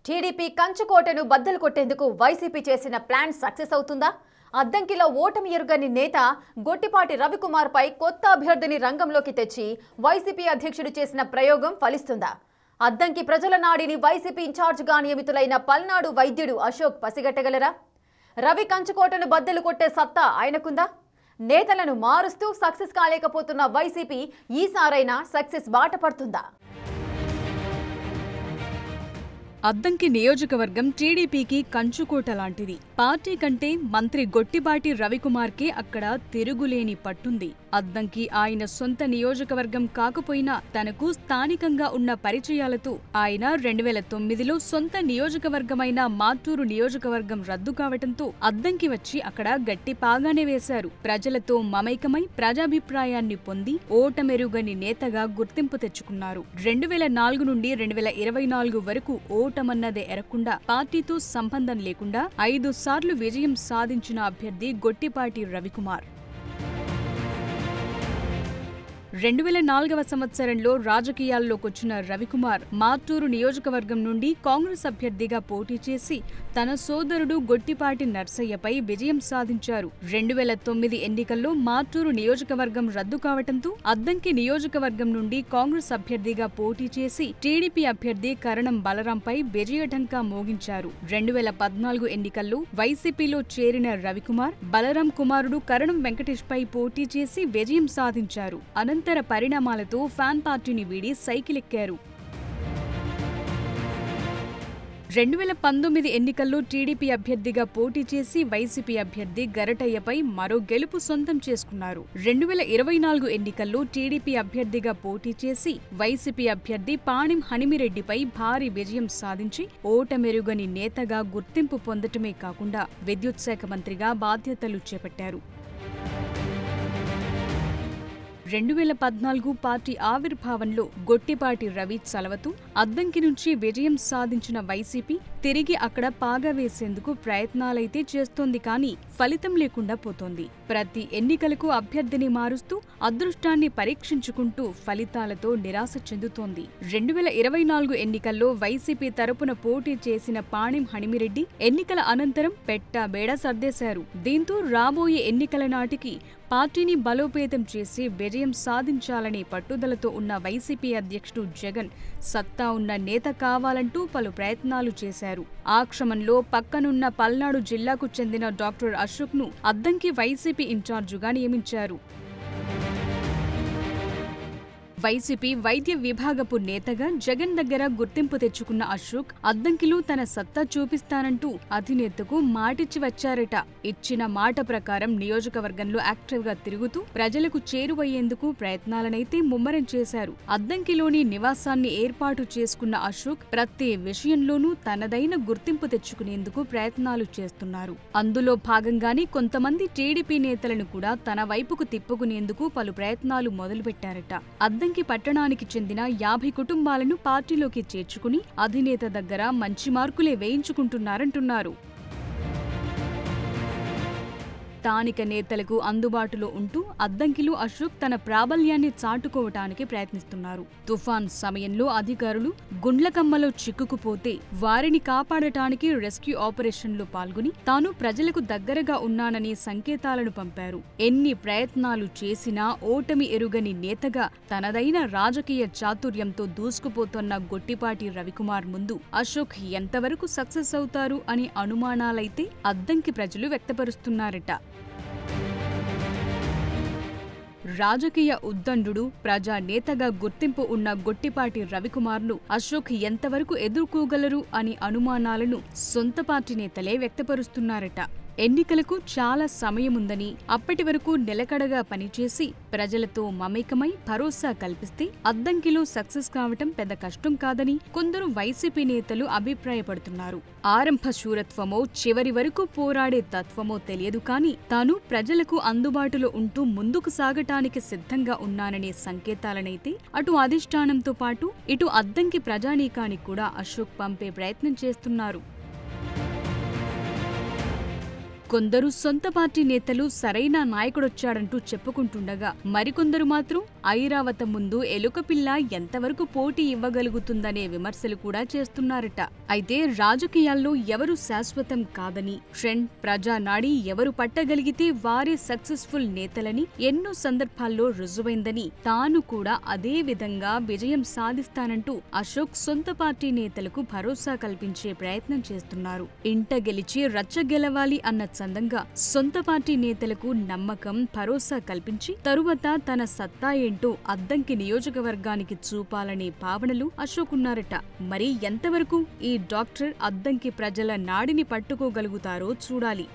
TDP కంచుకోటను బద్దలు కొట్టేందుకు YCP చేసిన plan success అవుతుందా? అద్దంకిలో ఓటమి ఎరుగని నేత గొట్టిపాటి రవికుమార్ పై కొత్త అభ్యర్థిని రంగంలోకి తెచ్చి వైసీపీ అధ్యక్షుడు చేసిన ప్రయోగం ఫలిస్తుందా? అద్దంకి ప్రజల నాడిని వైసీపీ ఇన్ఛార్జిగా నియమితులైన పల్నాడు వైద్యుడు అశోక్ పసిగట్టగలరా? రవి కంచుకోటను బద్దలు కొట్టే సత్తా ఆయనకుందా? నేతలను మారుస్తూ సక్సెస్ కాలేకపోతున్న వైసీపీ ఈసారైనా సక్సెస్ బాట పడుతుందా? అద్దంకి నియోజకవర్గం టీడీపీకి కంచుకోట లాంటిది. పార్టీ కంటే మంత్రి గొట్టిపాటి రవికుమార్కే అక్కడ తిరుగులేని పట్టుంది. అద్దంకి ఆయన సొంత నియోజకవర్గం కాకపోయినా తనకు స్థానికంగా ఉన్న పరిచయాలతో ఆయన 2009లో సొంత నియోజకవర్గమైన మాటూరు నియోజకవర్గం రద్దు కావటంతో అద్దంకి వచ్చి అక్కడ గట్టి పాగానే వేశారు. ప్రజలతో మమైకమై ప్రజాభిప్రాయాన్ని పొంది ఓటమెరుగని నేతగా గుర్తింపు తెచ్చుకున్నారు. 2004 నుండి 2024 వరకు ఓటమన్నదే ఎరకుండా పార్టీతో సంబంధం లేకుండా 5 సార్లు విజయం సాధించిన అభ్యర్థి గొట్టిపాటి రవికుమార్. 2004వ సంవత్సరంలో రాజకీయాల్లోకొచ్చిన రవికుమార్ మాటూరు నియోజకవర్గం నుండి కాంగ్రెస్ అభ్యర్థిగా పోటీ చేసి తన సోదరుడు గొట్టిపాటి నర్సయ్యపై విజయం సాధించారు. 2009 ఎన్నికల్లో మాటూరు నియోజకవర్గం రద్దు కావటంతో అద్దంకి నియోజకవర్గం నుండి కాంగ్రెస్ అభ్యర్థిగా పోటీ చేసి టీడీపీ అభ్యర్థి కరణం బలరాంపై విజయఢంకా మోగించారు. 2014 ఎన్నికల్లో వైసీపీలో చేరిన రవికుమార్ బలరాం కుమారుడు కరణం వెంకటేష్పై పోటీ చేసి విజయం సాధించారు. అనంతర పరిణామాలతో ఫ్యాన్ పార్టీని వీడి సైకిల్ ఎక్కారు. 2019 ఎన్నికల్లో టీడీపీ అభ్యర్థిగా పోటీ చేసి వైసీపీ అభ్యర్థి గరటయ్యపై మరో గెలుపు సొంతం చేసుకున్నారు. 2024 ఎన్నికల్లో టీడీపీ అభ్యర్థిగా పోటీ చేసి వైసీపీ అభ్యర్థి పాణిం హనిమిరెడ్డిపై భారీ విజయం సాధించి ఓటమెరుగని నేతగా గుర్తింపు పొందటమే కాకుండా విద్యుత్ శాఖ మంత్రిగా బాధ్యతలు చేపట్టారు. 2014 పార్టీ ఆవిర్భావంలో గొట్టిపాటి రవి చలవతూ అద్దంకి నుంచి విజయం సాధించిన వైసీపీ తిరిగి అక్కడ పాగా వేసేందుకు ప్రయత్నాలైతే చేస్తోంది, కానీ ఫలితం లేకుండా పోతోంది. ప్రతి ఎన్నికలకు అభ్యర్థిని మారుస్తూ అదృష్టాన్ని పరీక్షించుకుంటూ ఫలితాలతో నిరాశ చెందుతోంది. 2024 ఎన్నికల్లో వైసీపీ తరపున పోటీ చేసిన పాణిం హనిమిరెడ్డి ఎన్నికల అనంతరం పెట్టాబేడా సర్దేశారు. దీంతో రాబోయే ఎన్నికల నాటికి పార్టీని బలోపేతం చేసి విజయం సాధించాలని పట్టుదలతో ఉన్న వైసీపీ అధ్యక్షుడు జగన్ సత్తా ఉన్న నేత కావాలంటూ పలు ప్రయత్నాలు చేశారు. ఆ క్రమంలో పక్కనున్న పల్నాడు జిల్లాకు చెందిన డాక్టర్ అశోక్ను అద్దంకి వైసీపీ ఇన్ఛార్జిగా నియమించారు. వైసీపీ వైద్య విభాగపు నేతగా జగన్ దగ్గర గుర్తింపు తెచ్చుకున్న అశోక్ అద్దంకిలో తన సత్తా చూపిస్తానంటూ అధినేతకు మాటిచ్చి వచ్చారట. ఇచ్చిన మాట ప్రకారం నియోజకవర్గంలో యాక్టివ్గా తిరుగుతూ ప్రజలకు చేరువయ్యేందుకు ప్రయత్నాలనైతే ముమ్మరం చేశారు. అద్దంకిలోని నివాసాన్ని ఏర్పాటు చేసుకున్న అశోక్ ప్రతి విషయంలోనూ తనదైన గుర్తింపు తెచ్చుకునేందుకు ప్రయత్నాలు చేస్తున్నారు. అందులో భాగంగానే కొంతమంది టీడీపీ నేతలను కూడా తన వైపుకు తిప్పుకునేందుకు పలు ప్రయత్నాలు మొదలుపెట్టారట. అద్దంకి పట్టణానికి చెందిన 50 కుటుంబాలను పార్టీలోకి చేర్చుకుని అధినేత దగ్గర మంచి మార్కులే వేయించుకుంటున్నారంటున్నారు. స్థానిక నేతలకు అందుబాటులో ఉంటూ అద్దంకిలో అశోక్ తన ప్రాబల్యాన్ని చాటుకోవటానికి ప్రయత్నిస్తున్నారు. తుఫాన్ సమయంలో అధికారులు గుండ్లకమ్మలో చిక్కుకుపోతే వారిని కాపాడటానికి రెస్క్యూ ఆపరేషన్లో పాల్గొని తాను ప్రజలకు దగ్గరగా ఉన్నానని సంకేతాలను పంపారు. ఎన్ని ప్రయత్నాలు చేసినా ఓటమి ఎరుగని నేతగా తనదైన రాజకీయ చాతుర్యంతో దూసుకుపోతున్న గొట్టిపాటి రవికుమార్ ముందు అశోక్ ఎంతవరకు సక్సెస్ అవుతారు అని అనుమానాలైతే అద్దంకి ప్రజలు వ్యక్తపరుస్తున్నారట. రాజకీయ ఉద్దండు ప్రజా నేతగా గుర్తింపు ఉన్న గొట్టిపాటి రవికుమార్ను అశోక్ ఎంతవరకు ఎదుర్కోగలరు అని అనుమానాలను సొంత పార్టీ నేతలే వ్యక్తపరుస్తున్నారట. ఎన్నికలకు చాలా సమయముందని, అప్పటి వరకు నిలకడగా పనిచేసి ప్రజలతో మమేకమై భరోసా కల్పిస్తే అద్దంకిలో సక్సెస్ కావటం పెద్ద కష్టం కాదని కొందరు వైసీపీ నేతలు అభిప్రాయపడుతున్నారు. ఆరంభ శూరత్వమో చివరి వరకు పోరాడే తత్వమో తెలియదు, కానీ తాను ప్రజలకు అందుబాటులో ఉంటూ ముందుకు సాగటానికి సిద్ధంగా ఉన్నాననే సంకేతాలనైతే అటు అధిష్టానంతో పాటు ఇటు అద్దంకి ప్రజానీకానికి కూడా అశోక్ పంపే ప్రయత్నం చేస్తున్నారు. కొందరు సొంత పార్టీ నేతలు సరైన నాయకుడొచ్చాడంటూ చెప్పుకుంటుండగా మరికొందరు మాత్రం ఐరావతం ముందు ఎలుకపిల్ల ఎంతవరకు పోటీ ఇవ్వగలుగుతుందనే విమర్శలు కూడా చేస్తున్నారట. అయితే రాజకీయాల్లో ఎవరు శాశ్వతం కాదని, ట్రెండ్, ప్రజానాడి ఎవరు పట్టగలిగితే వారే సక్సెస్ఫుల్ నేతలని ఎన్నో సందర్భాల్లో రుజువైందని, తాను కూడా అదే విధంగా విజయం సాధిస్తానంటూ అశోక్ సొంత పార్టీ నేతలకు భరోసా కల్పించే ప్రయత్నం చేస్తున్నారు. ఇంట గెలిచి రచ్చ గెలవాలి అన్న చందంగా సొంత పార్టీ నేతలకు నమ్మకం, భరోసా కల్పించి తరువాత తన సత్తా ఏంటో అద్దంకి నియోజకవర్గానికి చూపాలనే భావనలు అశోక్ ఉన్నారట. మరి ఎంతవరకు ఈ డాక్టర్ అద్దంకి ప్రజల నాడిని పట్టుకోగలుగుతారో చూడాలి.